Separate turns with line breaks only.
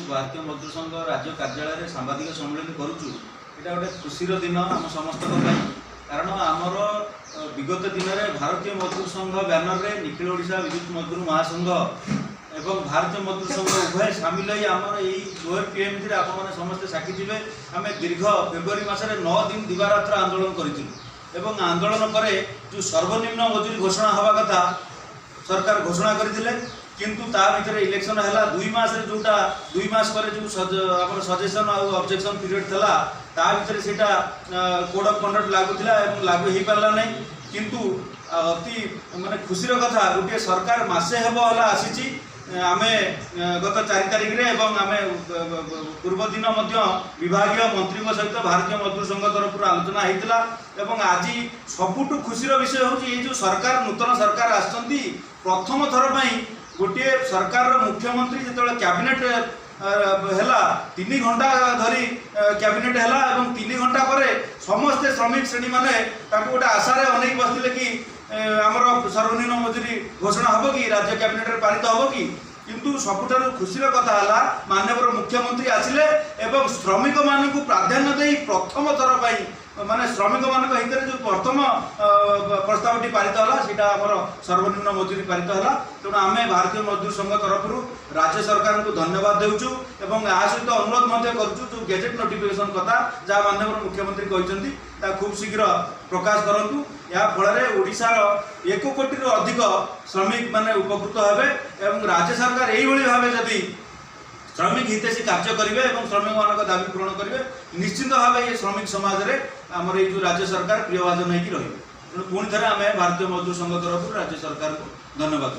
भारतीय मजदूर संघ राज्य कार्यालय सांबादिक सम्मेलन करुचु एटा गोटे खुशीर दिन आम समस्त कारण आमर विगत दिन में भारतीय मजदूर संघ बैनर रे निखिल ओडिशा विद्युत मजदूर महासंघ एवं भारतीय मजदूर संघ उभय सामिल हो आमर यही लोअर पीएमसी आपने समस्ते साक्षी थे आम दीर्घ फेब्रुआरी मसरे 9 दिन दिवारात्र आंदोलन करूँ आंदोलन पर जो सर्वनिम्न मजूरी घोषणा हवा कथा सरकार घोषणा करते किंतु ता भीतर इलेक्शन है 2 मास जोटा 2 मास पर जो सजेशन और ऑब्जेक्शन पीरियड था ता भीतर सेटा कोड ऑफ कंडक्ट लागुला लागू हो पारा ना किंतु अति माने खुशीर कथा गोटे सरकार मासे हेब आसी आमे गत 4 तारिख रे एवं आमे पूर्व दिन विभागीय मंत्री सहित भारतीय मजदूर संघ तरफ आलोचना होता एवं आज सबुठ खुशीर विषय हूँ जो सरकार नूतन सरकार आसछंती प्रथम थर गोटे सरकार मुख्यमंत्री जो कैबिनेट है 3 घंटा धरी कैबिनेट है 3 घंटा पर समस्ते श्रमिक श्रेणी माने गोटे आशार अनेक बसते कि आमर सर्वनिम्न मजूरी घोषणा हम कि राज्य कैबिनेट पारित हम कि किंतु सबुठार खुशीर कथा है माननीय मुख्यमंत्री आसिले एवं श्रमिक मान प्राधान्य दे प्रथम थर माने श्रमिक मान हित जो प्रथम प्रस्ताव पारित है सीटा आमर सर्वनिम्न मजूरी पारित है तेणु आम भारतीय मजदूर संघ तरफ राज्य सरकार को धन्यवाद देउछु एवं आ सहित अनुरोध करुचु जो गेजेट नोटिफिकेशन कथा जहाँ माननीय मुख्यमंत्री कहते खूब शीघ्र प्रकाश करूँ या फल ओडिशार 1 कोटी अधिक श्रमिक माने उपकृत हेबे एवं राज्य सरकार यही भाव जदि श्रमिक हितैषी कार्य करेंगे और श्रमिक मान दाबी पूरण करेंगे निश्चित भाव ये श्रमिक समाज में आमर ये जो राज्य सरकार प्रियभाजन होकर रही पुणी थे आम भारतीय मजदूर संघ तरफ राज्य सरकार को धन्यवाद।